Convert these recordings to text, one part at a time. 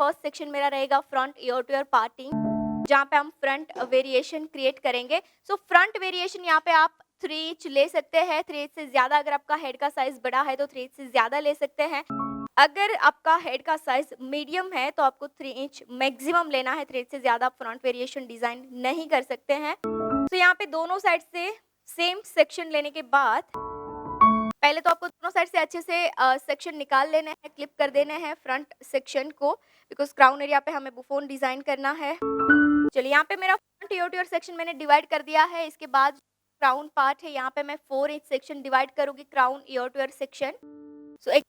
First section मेरा रहेगा front ear to ear parting, जहाँ पे हम फ्रंट वेरिएशन क्रिएट करेंगे। सो फ्रंट वेरिएशन यहाँ पे आप 3 इंच ले सकते हैं, 3 इंच से ज़्यादा अगर आपका हेड का साइज़ बड़ा है तो 3 इंच से ज़्यादा ले सकते हैं। अगर आपका हेड का साइज़ मीडियम है तो आपको 3 इंच मैक्सिमम लेना है, 3 इंच से ज़्यादा आप फ्रंट वेरिएशन डिज़ाइन नहीं कर सकते हैं। तो यहाँ पे दोनों साइड से सेम सेक्शन लेने के बाद पहले तो आपको दोनों साइड से अच्छे से सेक्शन निकाल लेने हैं, क्लिप कर देने हैं फ्रंट सेक्शन को, बिकॉज़ क्राउन एरिया पे हमें बुफोन डिज़ाइन करना है। चलिए यहाँ पे मेरा front ear to ear section मैंने डिवाइड कर दिया है। इसके बाद क्राउन पार्ट है, यहाँ पे मैं 4 इंच सेक्शन डिवाइड करूँगी crown ear to ear section. So एक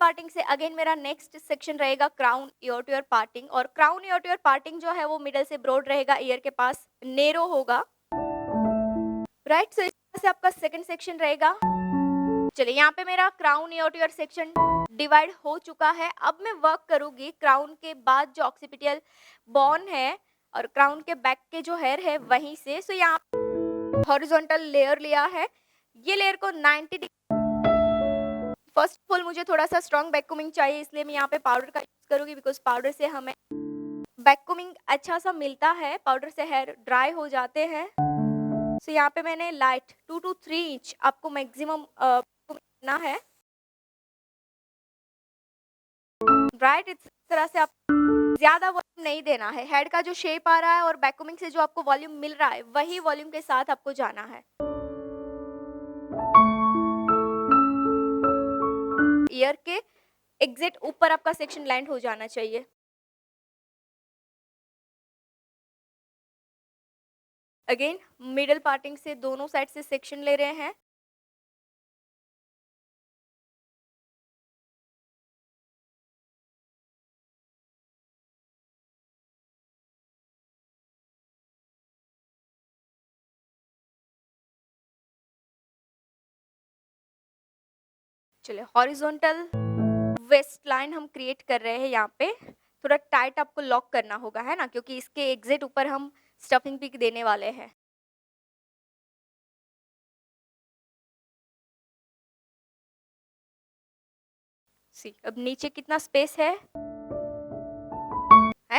पार्टिंग से अगेन मेरा नेक्स्ट सेक्शन रहेगा crown ear to ear parting, और crown ear to ear parting जो है वो मिडल से ब्रॉड रहेगा, ईयर के पास नैरो होगा, राइट। सो इस तरह से आपका सेकंड सेक्शन रहेगा। चलिए यहाँ पे मेरा crown ear to ear section divide हो चुका है। अब मैं वर्क करूँगी क्राउन के बाद जो ऑक्सीपिटल बोन है और क्राउन के बैक के जो हेयर है वहीं से। सो यहाँ हॉरिजॉन्टल लेयर लिया है, ये लेयर को 90 डिग्री, फर्स्ट ऑफ ऑल मुझे थोड़ा सा स्ट्रॉन्ग बैककमिंग चाहिए, इसलिए मैं यहाँ पे पाउडर का यूज़ करूँगी, बिकॉज पाउडर से हमें बैककमिंग अच्छा सा मिलता है, पाउडर से हेयर ड्राई हो जाते हैं। सो यहाँ पे मैंने लाइट 2 to 3 इंच आपको मैक्सिमम करना है, राइट। इस तरह से आप ज़्यादा वॉल्यूम नहीं देना है, हेड का जो शेप आ रहा है और बैककमिंग से जो आपको वॉल्यूम मिल रहा है वही वॉल्यूम के साथ आपको जाना है। ईयर के एग्जैक्ट ऊपर आपका सेक्शन लैंड हो जाना चाहिए। अगेन मिडल पार्टिंग से दोनों साइड से सेक्शन ले रहे हैं। चलिए हॉरिजॉन्टल वेस्ट लाइन हम क्रिएट कर रहे हैं, यहाँ पे थोड़ा टाइट आपको लॉक करना होगा, है ना, क्योंकि इसके एग्जैक्ट ऊपर हम स्टफिंग पिक देने वाले हैं। सी अब नीचे कितना स्पेस है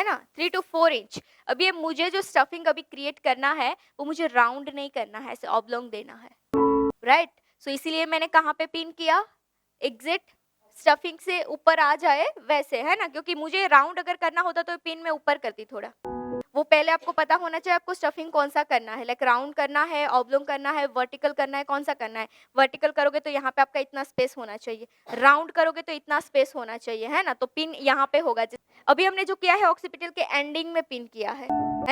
ना, 3 to 4 इंच। अब ये मुझे जो स्टफिंग अभी क्रिएट करना है वो मुझे राउंड नहीं करना है, ऐसे ऑब्लोंग देना है, राइट। सो इसीलिए मैंने कहाँ पे पिन किया, एग्जैक्ट स्टफिंग से ऊपर आ जाए वैसे, है ना, क्योंकि मुझे राउंड अगर करना होता तो पिन में ऊपर करती थोड़ा। वो पहले आपको पता होना चाहिए आपको स्टफिंग कौन सा करना है, लाइक राउंड करना है, ऑब्लोंग करना है, वर्टिकल करना है, कौन सा करना है। वर्टिकल करोगे तो यहाँ पे आपका इतना स्पेस होना चाहिए, राउंड करोगे तो इतना स्पेस होना चाहिए, है ना। तो पिन यहाँ पे होगा। अभी हमने जो किया है ऑक्सीपिटल के एंडिंग में पिन किया है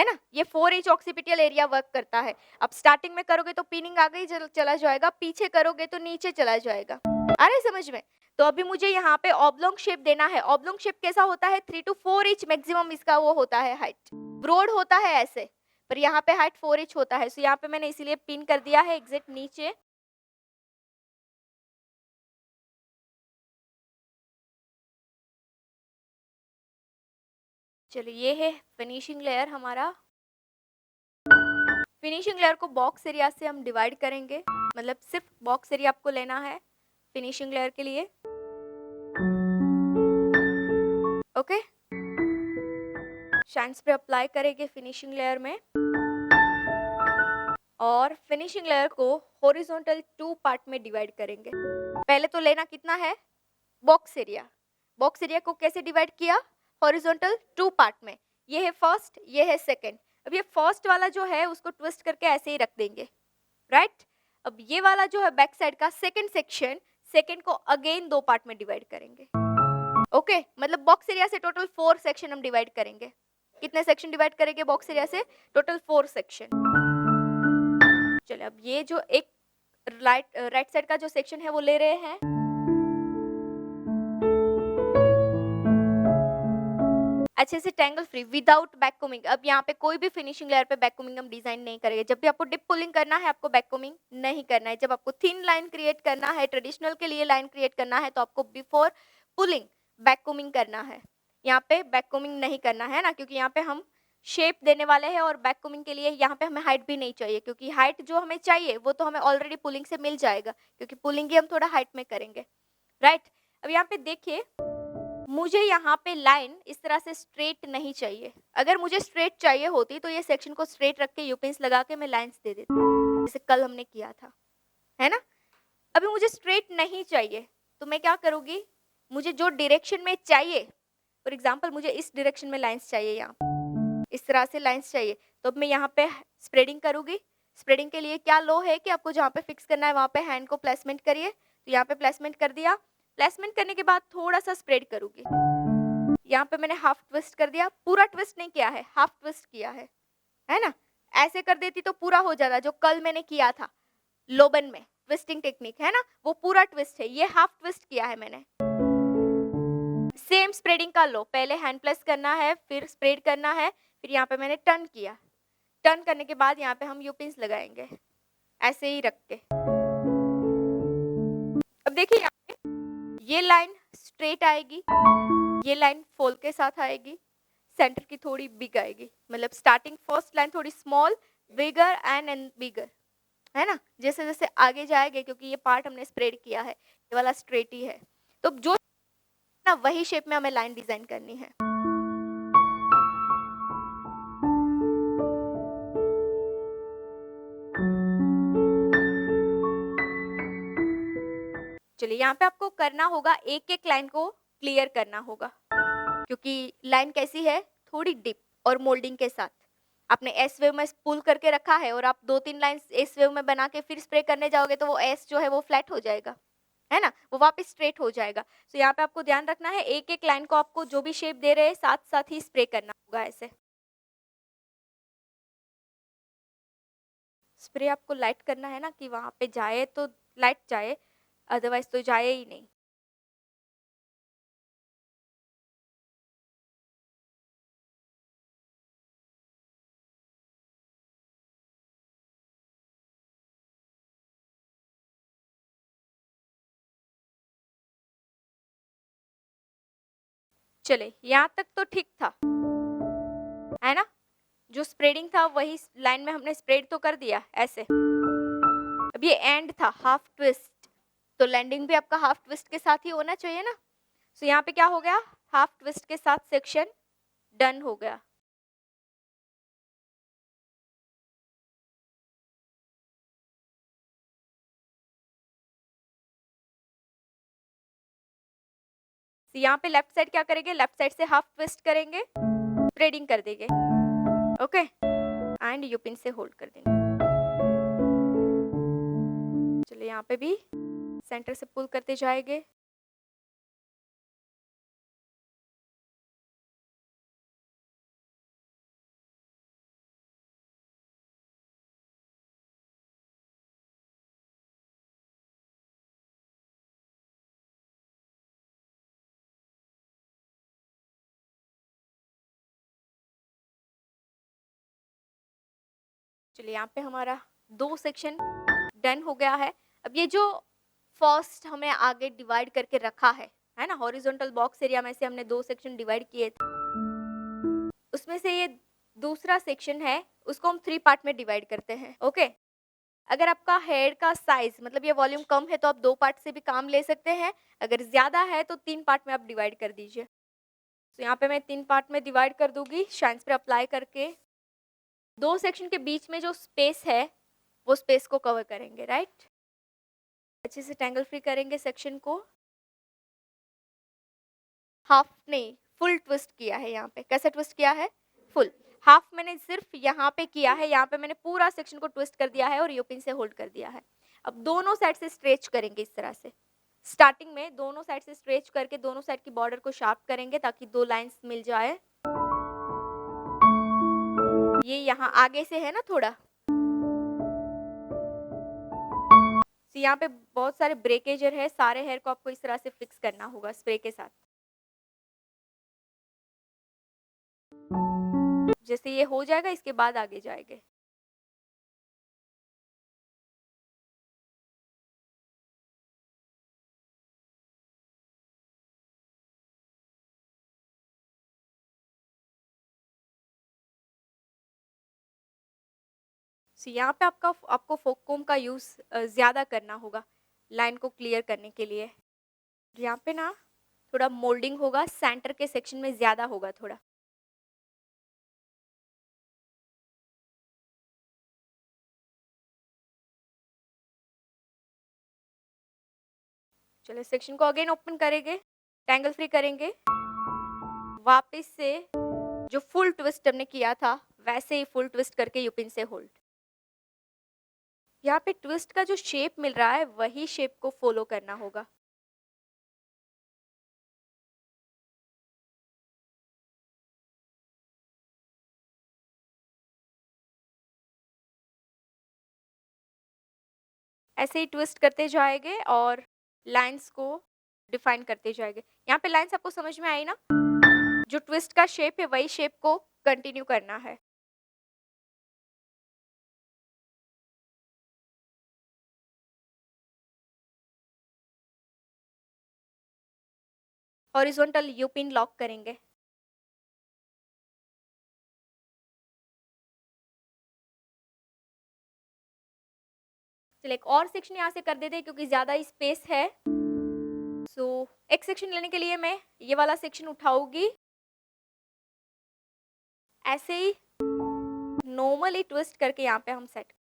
ना। ये 4 इंच ऑक्सीपिटल एरिया वर्क करता है। अब स्टार्टिंग में करोगे तो पिनिंग आगे ही चला जाएगा, पीछे करोगे तो नीचे चला जाएगा। आ रहा है समझ में। तो अभी मुझे यहाँ पे ऑब्लोंग शेप देना है। ऑब्लोंग शेप कैसा होता है, 3 to 4 इंच मैक्सिमम इसका वो होता है हाइट, ब्रॉड होता है ऐसे, पर यहाँ पे हाइट 4 इंच होता है। सो यहाँ पे मैंने इसीलिए पिन कर दिया है एग्जैक्ट नीचे। चलिए ये है फिनिशिंग लेयर हमारा। फिनिशिंग लेयर को बॉक्स एरिया से हम डिवाइड करेंगे, मतलब सिर्फ बॉक्स एरिया आपको लेना है फिनिशिंग लेयर के लिए, ओके। शाइन स्प्रे अप्लाई करेंगे फिनिशिंग लेयर में, और फिनिशिंग लेयर को हॉरिजॉन्टल 2 पार्ट में डिवाइड करेंगे। पहले तो लेना कितना है, बॉक्स एरिया। बॉक्स एरिया को कैसे डिवाइड किया, हॉरिजॉन्टल 2 पार्ट में। ये है फर्स्ट, ये है सेकंड। अब ये फर्स्ट वाला जो है उसको ट्विस्ट करके ऐसे ही रख देंगे, राइट। अब ये वाला जो है बैक साइड का सेकंड सेक्शन, सेकंड को अगेन 2 पार्ट में डिवाइड करेंगे, ओके। मतलब बॉक्स एरिया से टोटल 4 सेक्शन हम डिवाइड करेंगे। कितने सेक्शन डिवाइड करेंगे बॉक्स एरिया से, टोटल 4 सेक्शन। चलिए अब ये जो एक राइट साइड का जो सेक्शन है वो ले रहे हैं, अच्छे से टैंगल फ्री विदाउट बैककोमिंग। अब यहाँ पे कोई भी फिनिशिंग लेयर पे बैककोमिंग हम डिजाइन नहीं करेंगे। जब भी आपको डिप पुलिंग करना है आपको बैककोमिंग नहीं करना है। जब आपको थिन लाइन क्रिएट करना है, ट्रेडिशनल के लिए लाइन क्रिएट करना है, तो आपको बिफोर पुलिंग बैककोमिंग करना है। यहाँ पे बैककोमिंग नहीं करना है ना, क्योंकि यहाँ पे हम शेप देने वाले हैं, और बैककोमिंग के लिए यहाँ पे हमें हाइट भी नहीं चाहिए, क्योंकि हाइट जो हमें चाहिए वो तो हमें ऑलरेडी पुलिंग से मिल जाएगा, क्योंकि पुलिंग ही हम थोड़ा हाइट में करेंगे, राइट। अब यहाँ पे देखिए मुझे यहाँ पे लाइन इस तरह से स्ट्रेट नहीं चाहिए। अगर मुझे स्ट्रेट चाहिए होती तो ये सेक्शन को स्ट्रेट रख के यू-पिन्स लगा के मैं लाइन्स दे देती, जैसे कल हमने किया था, है ना? अभी मुझे स्ट्रेट नहीं चाहिए, तो मैं क्या करूँगी, मुझे जो डायरेक्शन में चाहिए, फॉर एग्ज़ाम्पल मुझे इस डायरेक्शन में लाइन्स चाहिए यहाँ, इस तरह से लाइन्स चाहिए, तो अब मैं यहाँ पे स्प्रेडिंग करूँगी। स्प्रेडिंग के लिए क्या लॉ है कि आपको जहाँ पे फिक्स करना है वहाँ पे हैंड को प्लेसमेंट करिए, तो यहाँ पे प्लेसमेंट कर दिया। प्लेसमेंट करने के बाद थोड़ा-सा स्प्रेड करूँगी। यहाँ पे मैंने हाफ ट्विस्ट कर दिया, पूरा ट्विस्ट नहीं किया है, हाफ ट्विस्ट किया है ना? ऐसे कर देती तो पूरा हो जाता, जो कल मैंने किया था लोबन में, ट्विस्टिंग टेक्निक है ना, वो पूरा ट्विस्ट है, ये हाफ ट्विस्ट किया है मैंने। सेम स्प्रेडिंग का लो, पहले हैंड प्लेस करना है, फिर स्प्रेड करना है, फिर यहाँ पे मैंने टर्न किया। टर्न करने के बाद यहाँ पे हम यू-पिन्स लगाएंगे, ऐसे ही रख के। अब देखिए यहाँ पे ये लाइन स्ट्रेट आएगी, ये लाइन फॉल के साथ आएगी, सेंटर की थोड़ी बिग आएगी, मतलब स्टार्टिंग फर्स्ट लाइन थोड़ी स्मॉल, बिगर एंड बिगर, है ना? जैसे-जैसे आगे जाएँगे, क्योंकि ये पार्ट हमने स्प्रेड किया है, ये वाला स्ट्रेट ही है। तो जो ना वही शेप में हमें लाइन डिज़ाइन करनी है। चलिए यहाँ पे आपको करना होगा, एक-एक लाइन को क्लियर करना होगा, क्योंकि लाइन कैसी है, थोड़ी डिप और मोल्डिंग के साथ। आपने एस वेव में पुल करके रखा है और आप 2-3 लाइन्स एस वेव में बना के फिर स्प्रे करने जाओगे तो वो एस जो है वो फ्लैट हो जाएगा, है ना? वो वापस स्ट्रेट हो जाएगा। तो यहाँ पे आपको ध्यान रखना है, एक-एक लाइन को आपको जो भी शेप दे रहे हैं साथ-साथ ही स्प्रे करना होगा ऐसे। स्प्रे आपको लाइट करना है ना, कि वहाँ पे जाए तो लाइट जाए, अदरवाइज़ तो जाए ही नहीं। चलिए, यहाँ तक तो ठीक था, है ना? जो स्प्रेडिंग था वही लाइन में हमने स्प्रेड तो कर दिया ऐसे। अब ये एंड था हाफ ट्विस्ट, तो लैंडिंग भी आपका हाफ ट्विस्ट के साथ ही होना चाहिए ना। सो यहाँ पे क्या हो गया, हाफ ट्विस्ट के साथ सेक्शन डन हो गया। तो यहाँ पे लेफ्ट साइड क्या करेंगे, लेफ्ट साइड से हाफ ट्विस्ट करेंगे, स्प्रेडिंग कर देंगे, ओके, एंड यू पिन से होल्ड कर देंगे। चलिए यहाँ पे भी सेंटर से पुल करते जाएंगे। चलिए यहाँ पे हमारा 2 सेक्शन डन हो गया है। अब ये जो फर्स्ट हमें आगे डिवाइड करके रखा है ना? हॉरिजॉन्टल बॉक्स एरिया में से हमने 2 सेक्शन डिवाइड किए थे। उसमें से ये दूसरा सेक्शन है, उसको हम 3 पार्ट में डिवाइड करते हैं, ओके? अगर आपका हेड का साइज़ मतलब ये वॉल्यूम कम है तो आप 2 पार्ट से भी काम ले सकते हैं, अगर ज़्यादा है तो 3 पार्ट में आप डिवाइड कर दीजिए। तो यहाँ पे मैं 3 पार्ट में डिवाइड कर दूँगी, शाइन स्प्रे अप्लाई करके। 2 सेक्शन के बीच में जो स्पेस है, वो स्पेस को कवर करेंगे, राइट? अच्छे से टैंगल फ्री करेंगे सेक्शन को। हाफ नहीं, फुल ट्विस्ट किया है यहाँ पे। कैसे ट्विस्ट किया है? फुल। हाफ मैंने सिर्फ यहाँ पे किया है, यहाँ पे मैंने पूरा सेक्शन को ट्विस्ट कर दिया है और यू-पिन से होल्ड कर दिया है। अब दोनों साइड से स्ट्रेच करेंगे इस तरह से। स्टार्टिंग में दोनों साइड से स्ट्रेच करके दोनों साइड की बॉर्डर को शार्प करेंगे ताकि 2 लाइन्स मिल जाए। ये यहाँ आगे से है ना थोड़ा, तो यहाँ पे बहुत सारे ब्रेकेजर है, सारे हेयर को आपको इस तरह से फिक्स करना होगा स्प्रे के साथ। जैसे ये हो जाएगा इसके बाद आगे जाएंगे। सो यहाँ पे आपको फोक कोम का यूज़ ज़्यादा करना होगा लाइन को क्लियर करने के लिए। यहाँ पे ना थोड़ा मोल्डिंग होगा, सेंटर के सेक्शन में ज़्यादा होगा थोड़ा। चलिए सेक्शन को अगेन ओपन करेंगे, ट्रायंगल फ्री करेंगे। वापस से जो फुल ट्विस्ट हमने किया था, वैसे ही फुल ट्विस्ट करके यू पिन से होल्ड। यहाँ पे ट्विस्ट का जो शेप मिल रहा है, वही शेप को फॉलो करना होगा। ऐसे ही ट्विस्ट करते जाएंगे और लाइंस को डिफाइन करते जाएंगे। यहाँ पे लाइंस आपको समझ में आई ना? जो ट्विस्ट का शेप है, वही शेप को कंटिन्यू करना है। हॉरिजॉन्टल यू पिन लॉक करेंगे। चलिए एक और सेक्शन यहाँ से कर देते हैं क्योंकि ज़्यादा स्पेस है। एक सेक्शन लेने के लिए मैं ये वाला सेक्शन उठाऊंगी, ऐसे ही नॉर्मली ट्विस्ट करके यहाँ पे हम सेट।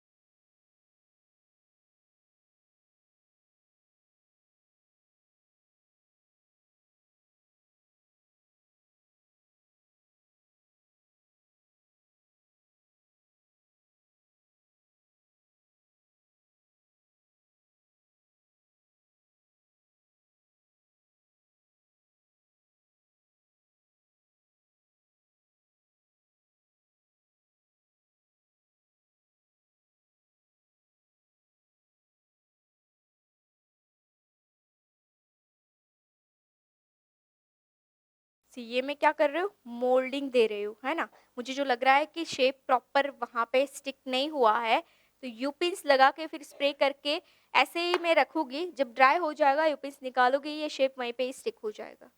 ये मैं क्या कर रही हूँ, मोल्डिंग दे रही हूँ, है ना। मुझे जो लग रहा है कि शेप प्रॉपर वहाँ पे स्टिक नहीं हुआ है, तो यू पिन्स लगा के फिर स्प्रे करके ऐसे ही मैं रखूंगी। जब ड्राई हो जाएगा, यू पिन्स निकालूंगी, ये शेप वहीं पे ही स्टिक हो जाएगा।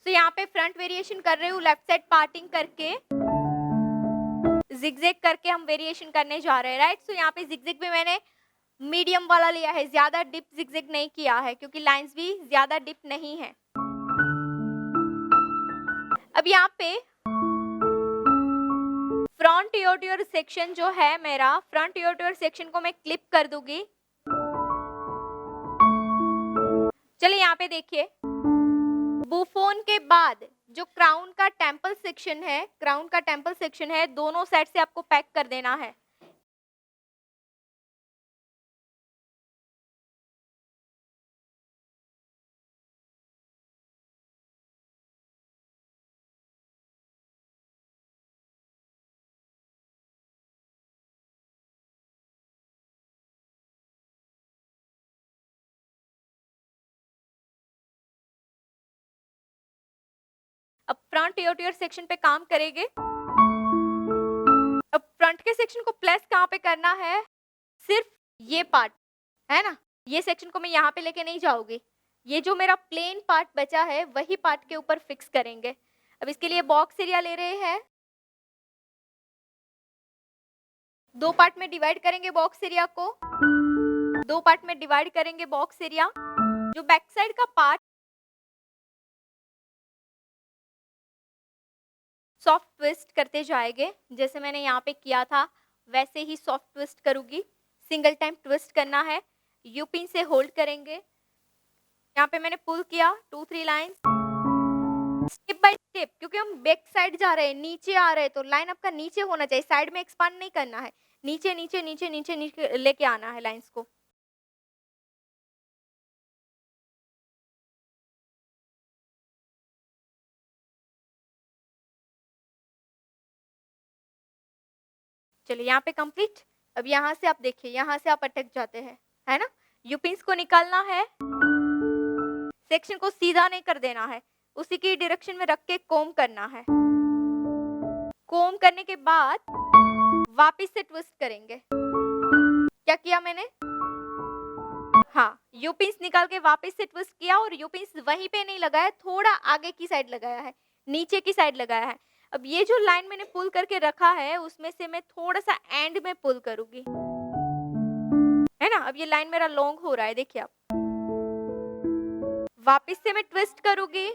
यहाँ पे फ्रंट वेरिएशन कर रही हूँ, लेफ्ट साइड पार्टिंग करके जिगजैग करके हम वेरिएशन करने जा रहे हैं, राइट। यहाँ पे जिगजैग भी मैंने मीडियम वाला लिया है, ज्यादा डिप जिगजैग नहीं किया है क्योंकि लाइंस भी ज्यादा डिप नहीं है। अब यहाँ पे फ्रंट ईयर सेक्शन जो है मेरा, फ्रंट ईयर सेक्शन को मैं क्लिप कर दूंगी। चलिए यहाँ पे देखिए, बुफोन के बाद जो क्राउन का टेम्पल सेक्शन है, क्राउन का टेम्पल सेक्शन है, दोनों साइड से आपको पैक कर देना है। अब फ्रंट ईयर सेक्शन पे काम करेंगे। अब फ्रंट के सेक्शन को प्लेस कहाँ पे करना है, सिर्फ ये पार्ट, है ना। ये सेक्शन को मैं यहाँ पे लेके नहीं जाऊंगी, ये जो मेरा प्लेन पार्ट बचा है वही पार्ट के ऊपर फिक्स करेंगे। अब इसके लिए बॉक्स एरिया ले रहे हैं, 2 पार्ट में डिवाइड करेंगे बॉक्स एरिया को, 2 पार्ट में डिवाइड करेंगे बॉक्स एरिया। जो बैक साइड का पार्ट सॉफ्ट ट्विस्ट करते जाएंगे, जैसे मैंने यहाँ पे किया था वैसे ही सॉफ्ट ट्विस्ट करूंगी। सिंगल टाइम ट्विस्ट करना है, यू पिन से होल्ड करेंगे। यहाँ पे मैंने पुल किया 2-3 लाइन, स्टेप बाय स्टेप, क्योंकि हम बैक साइड जा रहे हैं, नीचे आ रहे हैं, तो लाइन आपका नीचे होना चाहिए, साइड में एक्सपांड नहीं करना है, नीचे नीचे नीचे नीचे नीचे लेके आना है लाइंस को। चलिए यहाँ पे कंप्लीट। अब यहाँ से आप देखिए, यहाँ से आप अटक जाते हैं, है ना। यू पिन्स को निकालना है, सेक्शन को सीधा नहीं कर देना है, उसी की डायरेक्शन में रख के कोम करना है। कोम करने के बाद वापस से ट्विस्ट करेंगे। क्या किया मैंने, हाँ, यू पिन्स निकाल के वापस से ट्विस्ट किया और यू पिन्स वहीं पे नहीं लगाया, थोड़ा आगे की साइड लगाया है, नीचे की साइड लगाया है। अब ये जो लाइन मैंने पुल करके रखा है, उसमें से मैं थोड़ा-सा एंड में पुल करूँगी। है ना? अब ये लाइन मेरा लॉन्ग हो रहा है, देखिए आप। वापस से मैं ट्विस्ट करूँगी।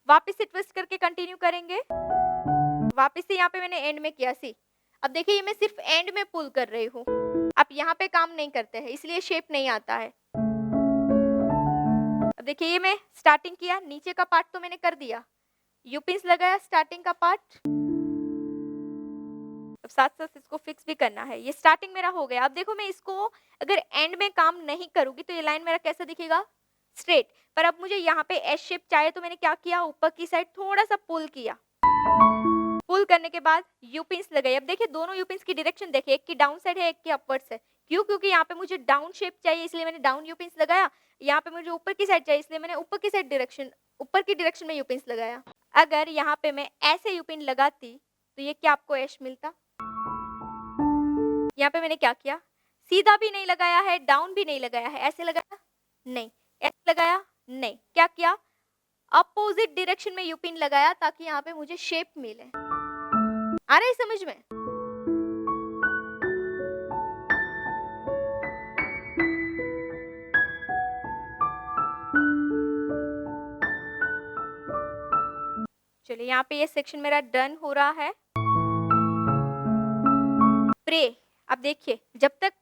वापस से ट्विस्ट करके कंटिन्यू करेंगे। वापस से यहाँ पे मैंने एंड में किया सी। अब देखिए ये मैं सिर्फ एंड में पुल कर रही हूँ। आप यहाँ पे काम नहीं करते हैं, इसलिए शेप नहीं आता है। अब देखिए ये मैं स्टार्टिंग किया, नीचे का पार्ट तो मैंने कर दिया। यू पिन्स लगाया स्टार्टिंग का पार्ट। अब साथ-साथ इसको फिक्स भी करना है। ये स्टार्टिंग मेरा हो गया। अब देखो मैं इसको अगर एंड में काम नहीं करूँगी तो ये लाइन मेरा कैसा दिखेगा? स्ट्रेट। पर अब मुझे यहाँ पे एस शेप चाहिए तो मैंने क्या किया? ऊपर की साइड थोड़ा-सा पुल किया। पुल करने के बाद यू पिन्स लगाई। अब देखिए दोनों यू पिन्स की डायरेक्शन देखिए, एक की डाउन साइड है, एक की अपवर्ड्स है। क्यों? क्योंकि यहाँ पे मुझे डाउन शेप चाहिए इसलिए मैंने डाउन यू पिन्स लगाया। यहाँ पे मुझे ऊपर की साइड चाहिए इसलिए मैंने ऊपर की साइड डायरेक्शन ऊपर की डायरेक्शन में यू पिन्स लगाया। अगर यहाँ पे मैं ऐसे यू पिन लगाती तो ये क्या आपको एश मिलता? यहाँ पे मैंने क्या किया? सीधा भी नहीं लगाया है, डाउन भी नहीं लगाया है। ऐसे लगाया? नहीं। ऐसे लगाया? नहीं। क्या किया? अपोजिट डायरेक्शन में यू पिन लगाया ताकि यहाँ पे मुझे शेप मिले। आ रहा है समझ में? चलिए यहाँ पे ये सेक्शन मेरा डन हो रहा है। प्रे, अब देखिए जब तक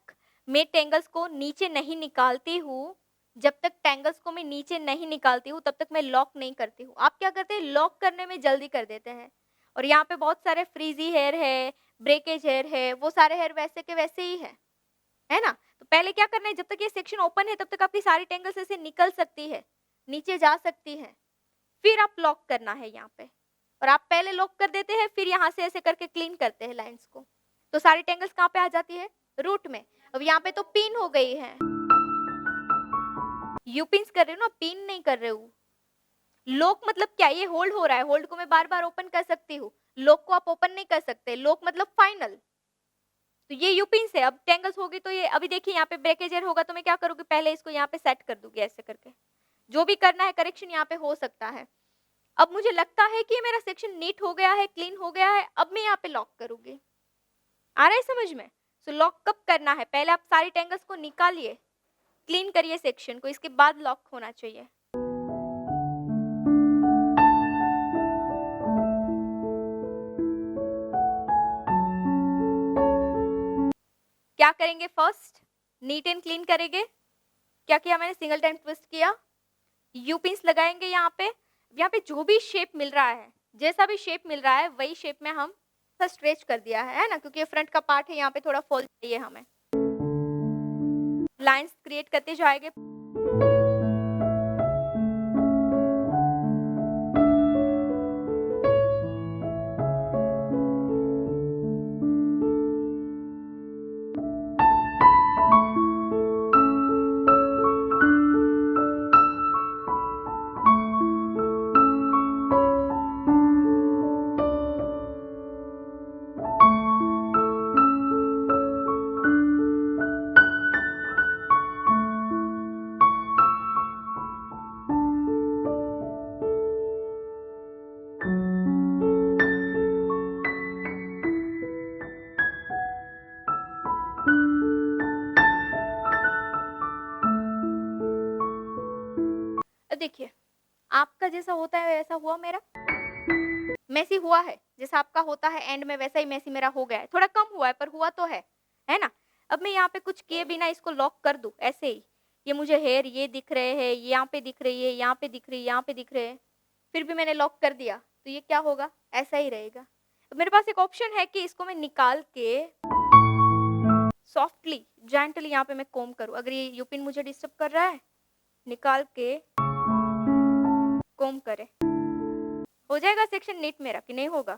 मैं टेंगल्स को नीचे नहीं निकालती हूँ, जब तक टेंगल्स को मैं नीचे नहीं निकालती हूँ तब तक मैं लॉक नहीं करती हूँ। आप क्या करते हैं? लॉक करने में जल्दी कर देते हैं। और यहाँ पे बहुत सारे फ्रीजी हेयर है, ब्रेकेज हेयर है, वो सारे हेयर वैसे के वैसे ही है ना? तो पहले क्या करना है, जब तक ये सेक्शन ओपन है तब तक आपकी सारी टेंगल्स ऐसे निकल सकती है, नीचे जा सकती है। फिर आप लॉक करना है यहाँ पे। और आप पहले लॉक कर देते हैं, फिर यहाँ से ऐसे करके क्लीन करते हैं लाइंस को। तो सारी टेंगल्स कहाँ पे आ जाती है? रूट में। अब यहाँ पे तो पिन हो गई है। यू पिन्स कर रही हूँ ना, पिन नहीं कर रही हूँ। लॉक मतलब क्या? ये होल्ड हो रहा है, होल्ड को मैं बार-बार ओपन कर सकती हूँ। लॉक को आप ओपन नहीं कर सकते। लॉक मतलब फाइनल। तो ये यू पिन्स है। अब टेंगल्स होगी तो ये अभी देखिए यहाँ पे ब्रेकेज एयर होगा तो मैं क्या करूँगी? पहले इसको यहाँ पे सेट कर दूँगी ऐसे करके। जो भी करना है करेक्शन यहाँ पे हो सकता है। अब मुझे लगता है कि मेरा सेक्शन नीट हो गया है, क्लीन हो गया है। अब मैं यहाँ पे लॉक करूँगी। आ रहा है समझ में? सो लॉक कब करना है? पहले आप सारी टेंगल्स को निकालिए, क्लीन करिए सेक्शन को, इसके बाद लॉक होना चाहिए। क्या करेंगे फर्स्ट? नीट एंड क्लीन करेंगे। क्या किया मैंने? सिंगल टाइम ट्विस्ट किया, यू पिन्स लगाएंगे यहाँ पे। यहाँ पे जो भी शेप मिल रहा है, जैसा भी शेप मिल रहा है वही शेप में हम स्ट्रेच कर दिया है ना, क्योंकि ये फ्रंट का पार्ट है, यहाँ पे थोड़ा फॉल चाहिए हमें। लाइंस क्रिएट करते जाएंगे। देखिए आपका जैसा होता है वैसा हुआ मेरा, मेसी हुआ है। जैसा आपका होता है एंड में वैसा ही मेसी मेरा हो गया है। थोड़ा कम हुआ है पर हुआ तो है ना? अब मैं यहाँ पे कुछ किए बिना इसको लॉक कर दूं ऐसे ही। ये मुझे हेयर ये दिख रहे हैं, यहाँ पे दिख रही है, यहाँ पे दिख रही है, यहाँ पे दिख रहे हैं। फिर भी मैंने लॉक कर दिया तो ये क्या होगा? ऐसा ही रहेगा। तो मेरे पास एक ऑप्शन है कि इसको मैं निकाल के सॉफ्टली जेंटली यहाँ पे मैं कोम करूँ। अगर ये यू पिन मुझे डिस्टर्ब कर रहा है, निकाल के कोम करे। हो जाएगा सेक्शन नीट मेरा कि नहीं होगा?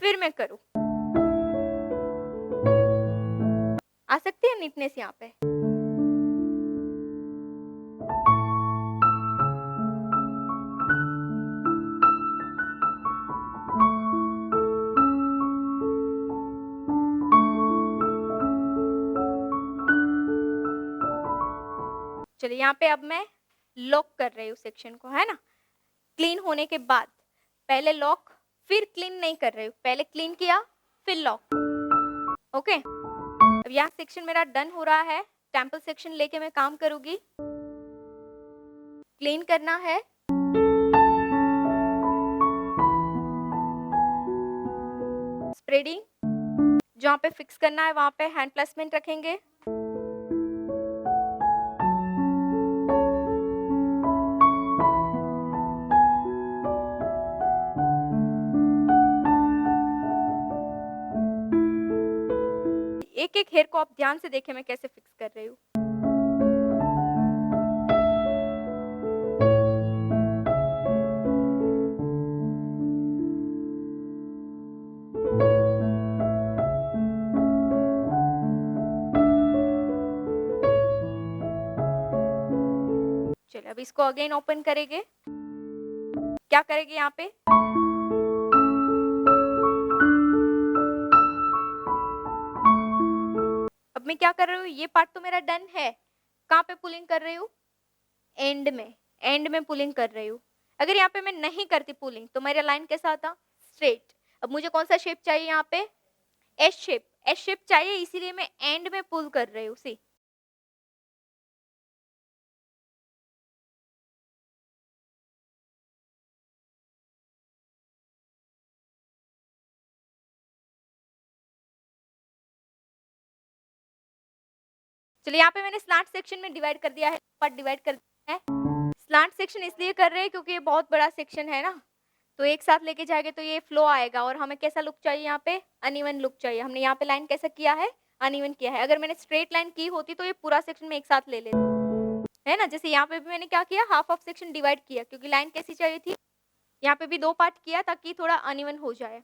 फिर मैं करूँ। आ सकती है नीटनेस यहाँ पे? चलिए यहाँ पे अब मैं लॉक कर रही हूँ सेक्शन को, है ना? क्लीन होने के बाद पहले लॉक फिर क्लीन नहीं कर रही हूँ, पहले क्लीन किया फिर लॉक। ओके, अब यहाँ सेक्शन मेरा डन हो रहा है, टेम्पल सेक्शन लेके मैं काम करूँगी। क्लीन करना है। स्प्रेडिंग, जहाँ पे फिक्स करना है वहाँ पे हैंड प्लेसमेंट रखेंगे। एक-एक हेयर को आप ध्यान से देखें मैं कैसे फिक्स कर रही हूँ। चलिए अब इसको अगेन ओपन करेंगे। क्या करेंगे यहाँ पे? अब मैं क्या कर रही हूँ, ये पार्ट तो मेरा डन है। कहाँ पे पुलिंग कर रही हूँ? एंड में पुलिंग कर रही हूँ। अगर यहाँ पे मैं नहीं करती पुलिंग तो मेरा लाइन कैसा आता? स्ट्रेट। अब मुझे कौन सा शेप चाहिए यहाँ पे? एस शेप चाहिए, इसीलिए मैं एंड में पुल कर रही हूँ। सी, चलिए यहाँ पे मैंने स्लांट सेक्शन में डिवाइड कर दिया है, पार्ट डिवाइड कर दिया है। स्लांट सेक्शन इसलिए कर रहे हैं क्योंकि ये बहुत बड़ा सेक्शन है ना, तो एक साथ लेके जाएंगे तो ये फ्लो आएगा और हमें कैसा लुक चाहिए यहाँ पे? अनइवन लुक चाहिए। हमने यहाँ पे लाइन कैसा किया है? अनइवन किया है। अगर मैंने स्ट्रेट लाइन की होती तो ये पूरा सेक्शन में एक साथ ले लेते, है ना? जैसे यहाँ पे भी मैंने क्या किया, हाफ ऑफ सेक्शन डिवाइड किया क्योंकि लाइन कैसी चाहिए थी? यहाँ पे भी 2 पार्ट किया ताकि थोड़ा अनइवन हो जाए।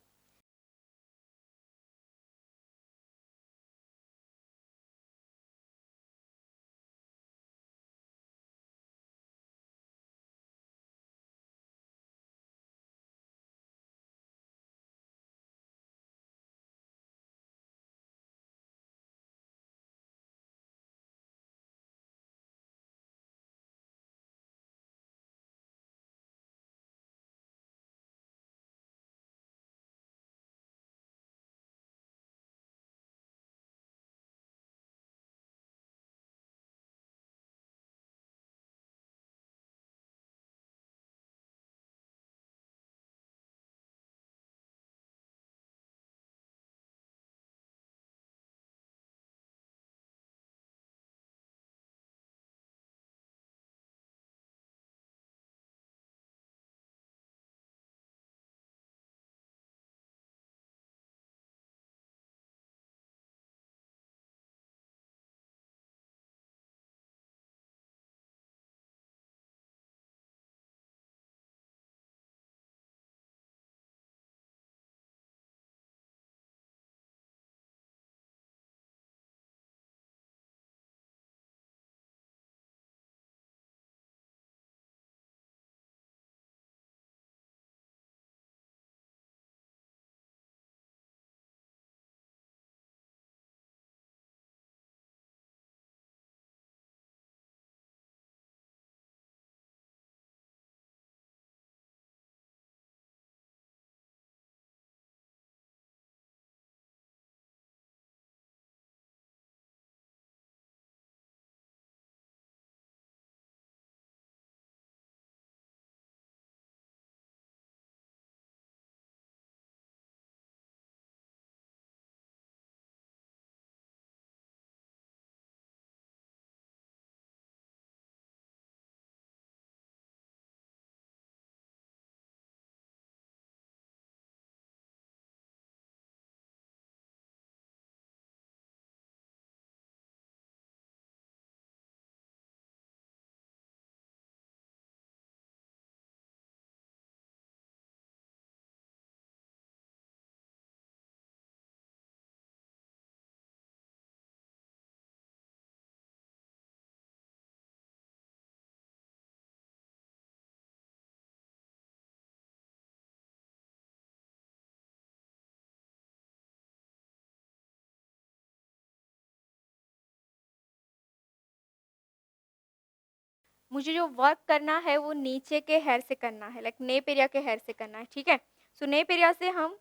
मुझे जो वर्क करना है वो नीचे के हेयर से करना है, लाइक नेप एरिया के हेयर से करना है, ठीक है। सो नेप एरिया से हम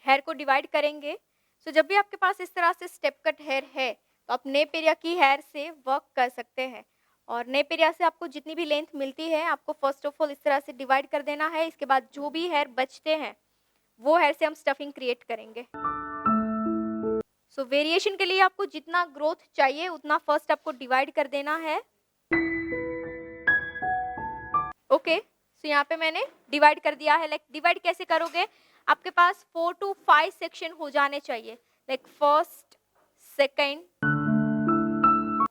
हेयर को डिवाइड करेंगे। सो जब भी आपके पास इस तरह से स्टेप कट हेयर है तो आप नेप एरिया की हेयर से वर्क कर सकते हैं। और नेप एरिया से आपको जितनी भी लेंथ मिलती है आपको फर्स्ट ऑफ ऑल इस तरह से डिवाइड कर देना है। इसके बाद जो भी हेयर बचते हैं वो हेयर से हम स्टफिंग क्रिएट करेंगे। सो वेरिएशन के लिए आपको जितना ग्रोथ चाहिए उतना फर्स्ट आपको डिवाइड कर देना है। ओके, सो यहाँ पे मैंने डिवाइड कर दिया है। लाइक डिवाइड कैसे करोगे, आपके पास 4 to 5 सेक्शन हो जाने चाहिए, like first, second,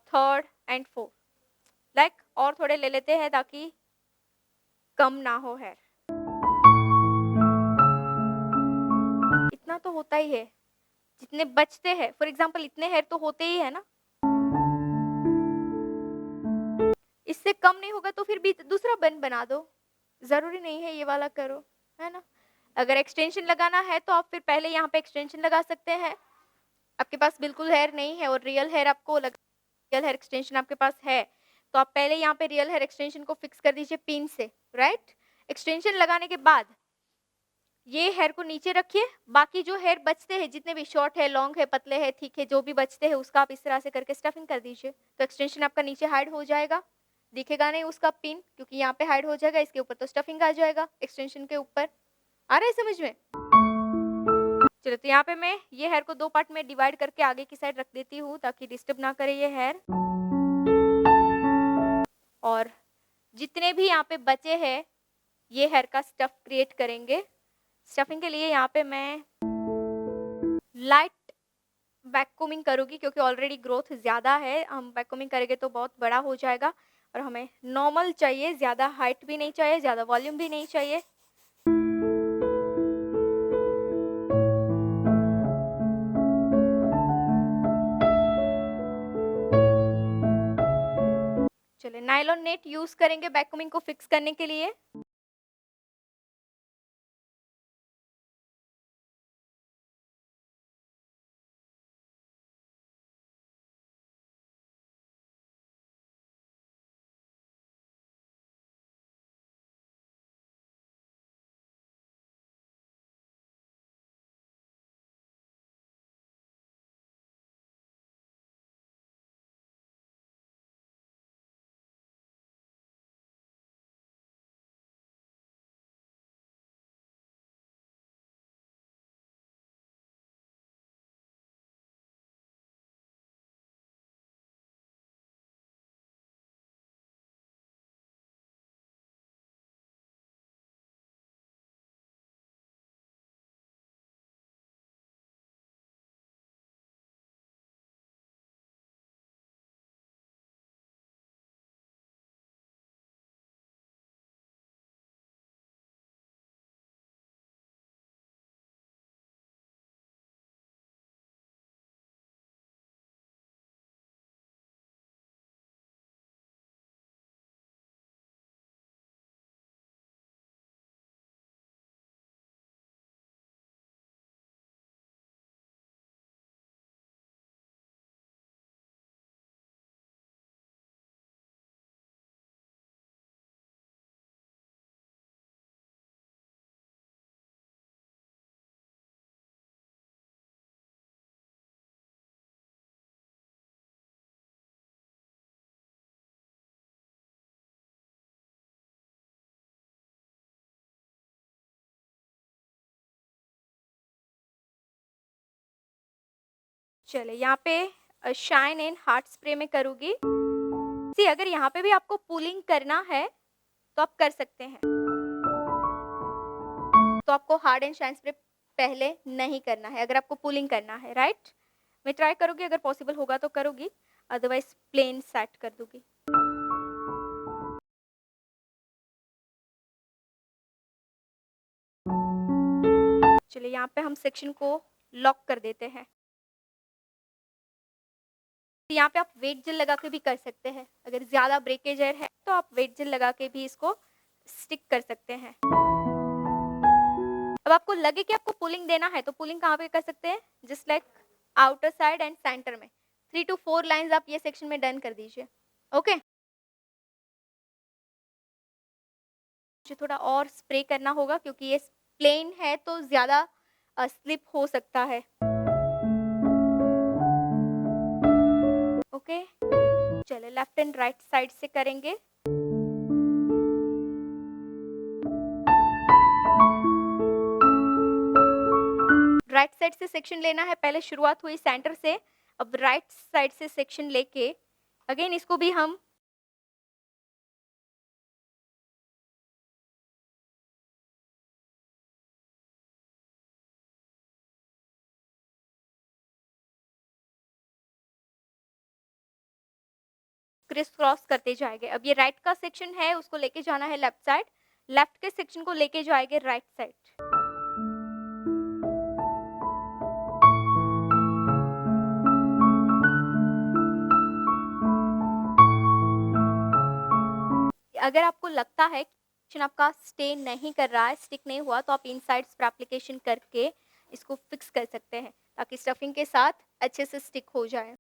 third and fourth. Like और थोड़े ले लेते हैं ताकि कम ना हो हेयर। इतना तो होता ही है, जितने बचते हैं फॉर एग्जाम्पल इतने हेयर तो होते ही है ना। इससे कम नहीं होगा तो फिर भी दूसरा बन बना दो, जरूरी नहीं है ये वाला करो, है ना। अगर एक्सटेंशन लगाना है तो आप फिर पहले यहाँ पे एक्सटेंशन लगा सकते हैं। आपके पास बिल्कुल हेयर नहीं है और रियल हेयर आपको रियल हेयर एक्सटेंशन आपके पास है तो आप पहले यहाँ पे रियल हेयर एक्सटेंशन को फिक्स कर दीजिए पिन से, राइट। एक्सटेंशन लगाने के बाद ये हेयर को नीचे रखिए, बाकी जो हेयर बचते हैं जितने भी शॉर्ट है, लॉन्ग है, पतले है, थिक है, जो भी बचते हैं उसका आप इस तरह से करके स्टफिंग कर दीजिए। तो एक्सटेंशन आपका नीचे हाइड हो जाएगा, दिखेगा नहीं उसका पिन क्योंकि यहाँ पे हाइड हो जाएगा, इसके ऊपर तो स्टफिंग आ जाएगा एक्सटेंशन के ऊपर। आ रहा है समझ में? चलो तो यहाँ पे मैं ये हेयर को 2 पार्ट में डिवाइड करके आगे की साइड रख देती हूँ ताकि डिस्टर्ब ना करे ये हेयर। और जितने भी यहाँ पे बचे हैं ये हेयर का स्टफ क्रिएट करेंगे। स्टफिंग के लिए यहाँ पे मैं लाइट वैक्यूमिंग करूँगी क्योंकि ऑलरेडी ग्रोथ ज़्यादा है, हम वैक्यूमिंग करेंगे तो बहुत बड़ा हो जाएगा और हमें नॉर्मल चाहिए, ज़्यादा हाइट भी नहीं चाहिए, ज़्यादा वॉल्यूम भी नहीं चाहिए। चलिए नायलॉन नेट यूज़ करेंगे वैक्यूमिंग को फिक्स करने के लिए। चले यहाँ पे शाइन एंड हार्ट स्प्रे में करूँगी। सी अगर यहाँ पे भी आपको पुलिंग करना है तो आप कर सकते हैं, तो आपको हार्ड एंड शाइन स्प्रे पहले नहीं करना है अगर आपको पुलिंग करना है, राइट। मैं ट्राई करूँगी, अगर पॉसिबल होगा तो करूँगी, अदरवाइज प्लेन सेट कर दूँगी। चलिए यहाँ पे हम सेक्शन को लॉक कर देते हैं। यहाँ पे आप वेट जेल लगा के भी कर सकते हैं, अगर ज़्यादा ब्रेकेज एयर है तो आप वेट जेल लगा के भी इसको स्टिक कर सकते हैं। अब आपको लगे कि आपको पुलिंग देना है तो पुलिंग कहाँ पे कर सकते हैं, just like outer side and centre में 3 to 4 लाइंस आप ये सेक्शन में डन कर दीजिए। ओके मुझे थोड़ा और स्प्रे करना होगा क्योंकि ये प्लेन है तो ज़्यादा स्लिप हो सकता है। ओके, चलिए लेफ्ट एंड राइट साइड से करेंगे। राइट साइड से सेक्शन लेना है, पहले शुरुआत हुई सेंटर से, अब राइट साइड से सेक्शन लेके अगेन इसको भी हम क्रिस क्रॉस करते जाएंगे। अब ये राइट का सेक्शन है, उसको लेके जाना है लेफ्ट साइड, लेफ्ट के सेक्शन को लेके जाएंगे राइट साइड। अगर आपको लगता है कि आपका स्टे नहीं कर रहा है, स्टिक नहीं हुआ, तो आप इन साइड्स पर एप्लीकेशन करके इसको फिक्स कर सकते हैं ताकि स्टफिंग के साथ अच्छे से स्टिक हो जाए।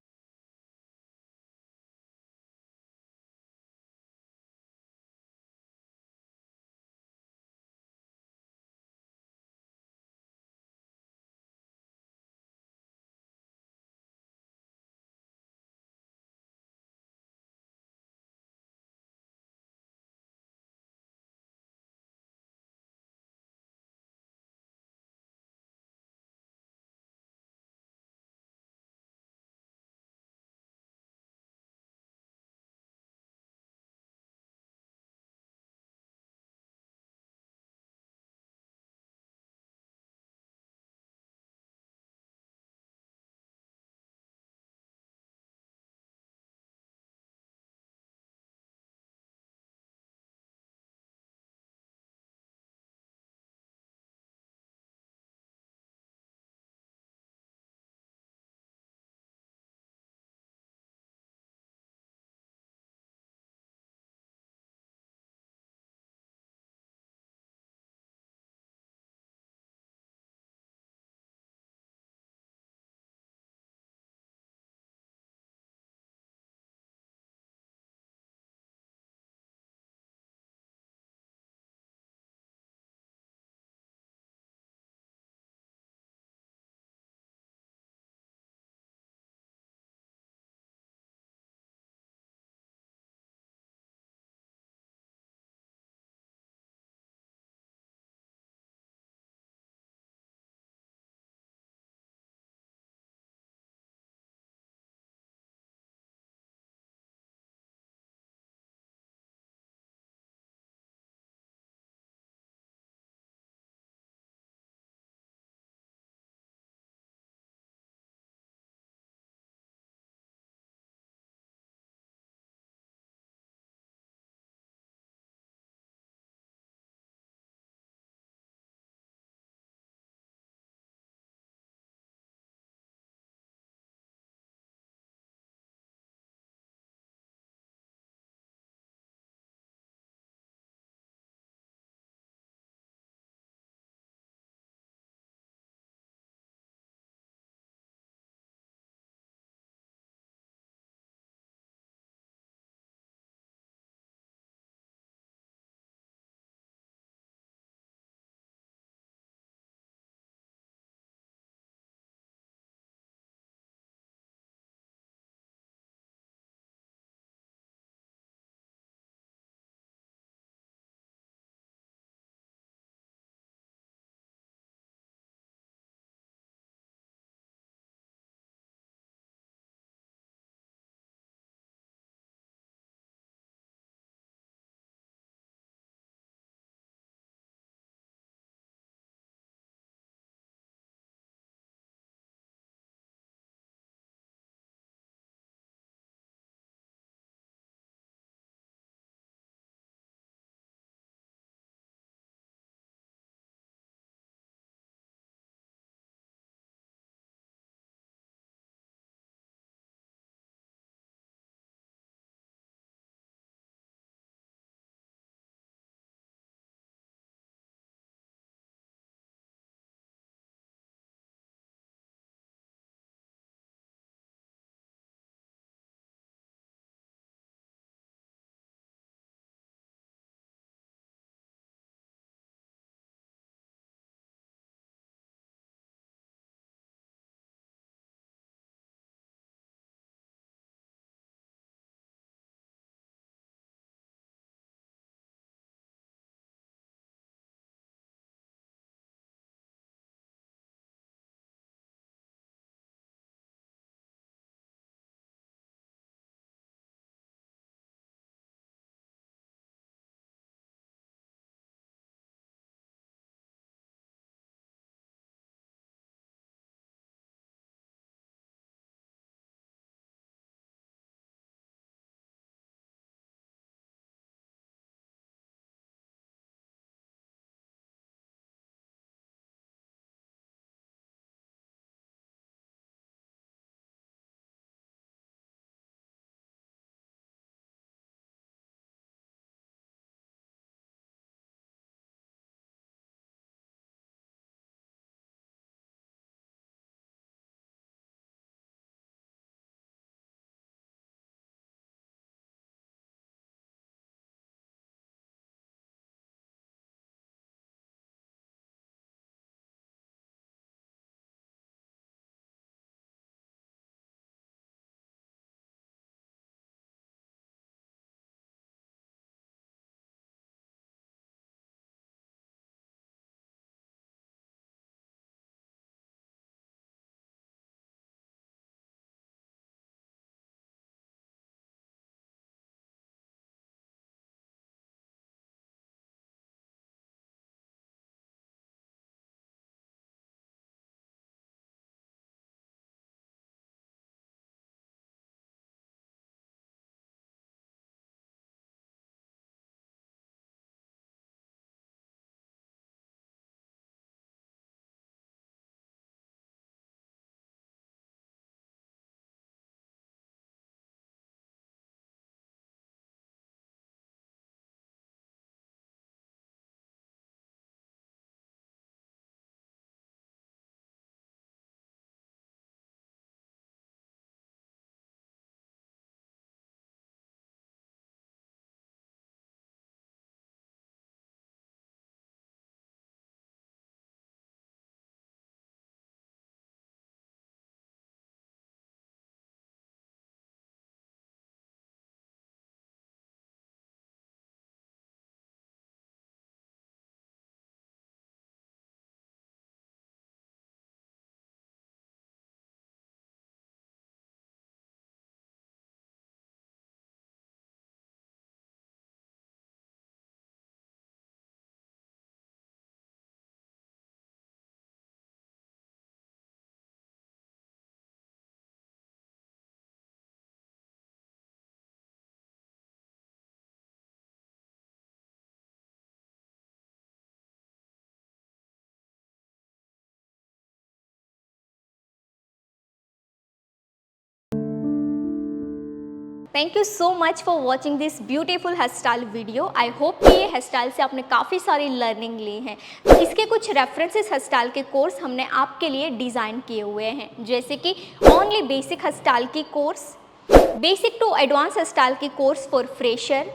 Thank you so much for watching this beautiful hair style video. I hope कि ये हेयर स्टाइल से आपने काफ़ी सारी लर्निंग ली है। तो इसके कुछ रेफरेंसेस हेयर स्टाइल के कोर्स हमने आपके लिए डिज़ाइन किए हुए हैं, जैसे कि ओनली बेसिक हेयर स्टाइल की course, basic to advance hair style की course for fresher,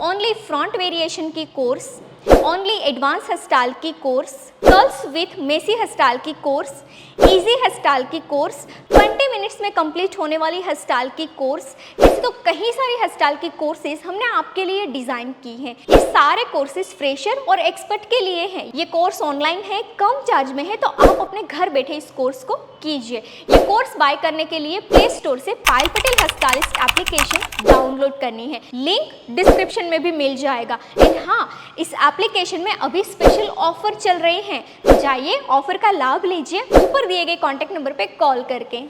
only front variation की course, only advance hair style की course, curls with messy hair style की कोर्स, इजी हेयर स्टाइल की course, 20 minutes में complete होने वाली hair style की course. ऐसे तो कई सारी हेयर स्टाइल की कोर्सेज हमने आपके लिए डिज़ाइन की हैं। ये सारे कोर्सेज फ्रेशर और एक्सपर्ट के लिए हैं। ये कोर्स ऑनलाइन है, कम चार्ज में है, तो आप अपने घर बैठे इस कोर्स को कीजिए। ये कोर्स बाय करने के लिए प्ले स्टोर से Payal Patel hair stylist application download करनी है, लिंक डिस्क्रिप्शन में भी मिल जाएगा। एंड हाँ, इस एप्लीकेशन में अभी स्पेशल ऑफर चल रहे हैं, तो जाइए ऑफर का लाभ लीजिए ऊपर दिए गए कॉन्टैक्ट नंबर पे कॉल करके।